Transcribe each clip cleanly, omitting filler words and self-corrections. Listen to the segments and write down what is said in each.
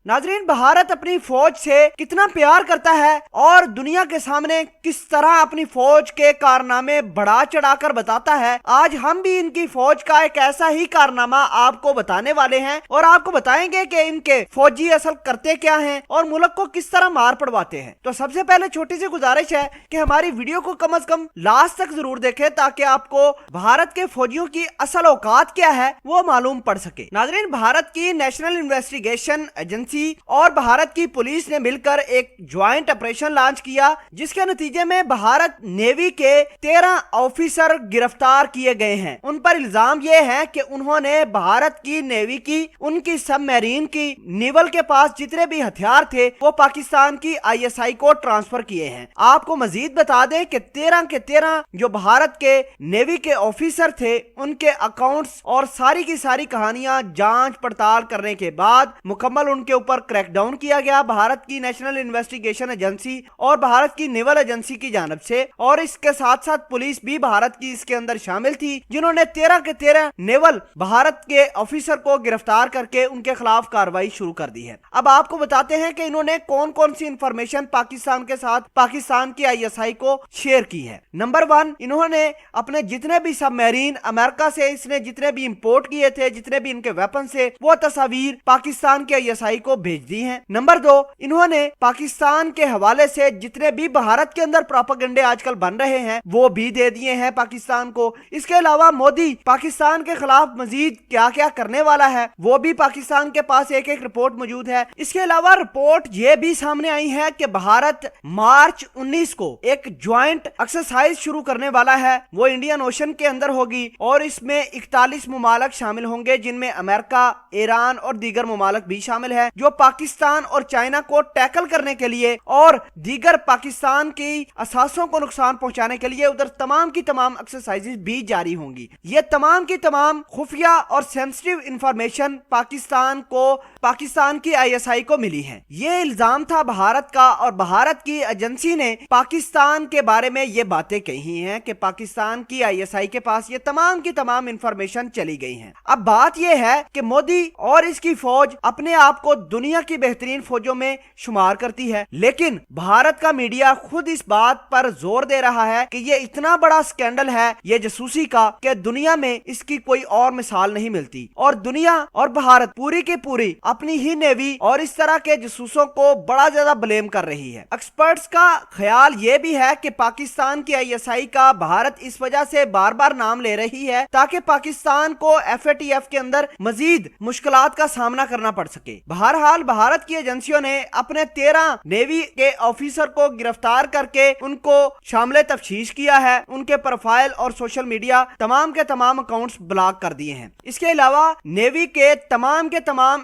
नाजरीन, भारत अपनी फौज से कितना प्यार करता है और दुनिया के सामने किस तरह अपनी फौज के कारनामे बढ़ा चढ़ाकर बताता है। आज हम भी इनकी फौज का एक ऐसा ही कारनामा आपको बताने वाले हैं और आपको बताएंगे कि इनके फौजी असल करते क्या हैं और मुल्क को किस तरह मार पड़वाते हैं। तो सबसे पहले छोटी सी गुजारिश है कि हमारी वीडियो को कम से कम लास्ट तक जरूर देखें ताकि आपको भारत के फौजियों की असल औकात क्या है वो मालूम पड़ सके। नाजरीन, भारत की नेशनल इन्वेस्टिगेशन एजेंसी और भारत की पुलिस ने मिलकर एक ज्वाइंट ऑपरेशन लॉन्च किया, जिसके नतीजे में भारत नेवी के 13 ऑफिसर गिरफ्तार किए गए हैं। उन पर इल्जाम यह है कि उन्होंने भारत की नेवी की, उनकी सबमरीन की, नेवल के पास जितने भी हथियार थे वो पाकिस्तान की ISI को ट्रांसफर किए हैं। आपको मजीद बता दें कि 13 के 13 जो भारत के नेवी के ऑफिसर थे उनके अकाउंट्स और सारी की सारी कहानियां जांच पड़ताल करने के बाद मुकम्मल उनके ऊपर क्रैकडाउन किया गया भारत की नेशनल इन्वेस्टिगेशन एजेंसी और भारत की नेवल एजेंसी की जानिब से। और इसके साथ साथ पुलिस भी भारत की इसके अंदर शामिल थी, जिन्होंने 13 के 13 नेवल भारत के ऑफिसर को गिरफ्तार करके उनके खिलाफ कार्रवाई शुरू कर दी है। अब आपको बताते हैं कि इन्होंने कौन कौन सी इंफॉर्मेशन पाकिस्तान के साथ पाकिस्तान की ISI को शेयर की है। नंबर 1, इन्होंने अपने जितने भी सबमरीन अमेरिका से इसने जितने भी इंपोर्ट किए थे, जितने भी इनके वेपन से, वो तस्वीर पाकिस्तान के ISI को भेज दी हैं। नंबर 2, इन्होंने पाकिस्तान के हवाले से जितने भी भारत के अंदर प्रोपेगेंडे आजकल बन रहे हैं वो भी दे दिए हैं पाकिस्तान को। इसके अलावा मोदी पाकिस्तान के खिलाफ मजीद क्या क्या करने वाला है वो भी पाकिस्तान के पास एक एक रिपोर्ट मौजूद है। इसके अलावा रिपोर्ट ये भी सामने आई है कि भारत मार्च 19 को एक ज्वाइंट एक्सरसाइज शुरू करने वाला है, वो इंडियन ओशन के अंदर होगी और इसमें 41 मुमालक शामिल होंगे, जिनमें अमेरिका, ईरान और दीगर मुमालक भी शामिल है, जो पाकिस्तान और चाइना को टैकल करने के लिए और दीगर पाकिस्तान की असासों को नुकसान पहुंचाने के लिए उधर तमाम की तमाम एक्सरसाइजेज भी जारी होंगी। ये तमाम की तमाम खुफिया और सेंसिटिव इंफॉर्मेशन पाकिस्तान की ISI को मिली है। ये इल्जाम था भारत का और भारत की एजेंसी ने पाकिस्तान के बारे में ये बातें कही हैं कि पाकिस्तान की ISI के पास ये तमाम की तमाम इंफॉर्मेशन चली गई है। अब बात यह है कि मोदी और इसकी फौज अपने आप को दुनिया की बेहतरीन फौजों में शुमार करती है, लेकिन भारत का मीडिया खुद इस बात पर जोर दे रहा है कि ये इतना बड़ा स्कैंडल है ये जासूसी का कि दुनिया में इसकी कोई और मिसाल नहीं मिलती और दुनिया और भारत पूरी की पूरी अपनी ही नेवी और इस तरह के जासूसों को बड़ा ज्यादा ब्लेम कर रही है। एक्सपर्ट्स का ख्याल ये भी है कि पाकिस्तान की ISI का भारत इस वजह से बार बार नाम ले रही है ताकि पाकिस्तान को FATF के अंदर मजीद मुश्किलात का सामना करना पड़ सके। बहरहाल भारत की एजेंसियों ने अपने 13 नेवी के ऑफिसर को गिरफ्तार करके उनको शामिल तफ्तीश किया है, उनके प्रोफाइल और सोशल मीडिया तमाम के तमाम अकाउंट्स ब्लॉक कर दिए हैं। इसके अलावा नेवी के तमाम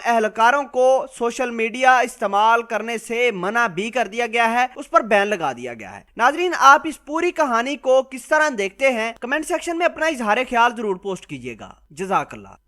एहलकारों को सोशल मीडिया इस्तेमाल करने से मना भी कर दिया गया है, उस पर बैन लगा दिया गया है। नाजरीन, आप इस पूरी कहानी को किस तरह देखते हैं कमेंट सेक्शन में अपना इजहार ख्याल जरूर पोस्ट कीजिएगा। जज़ाकल्लाह।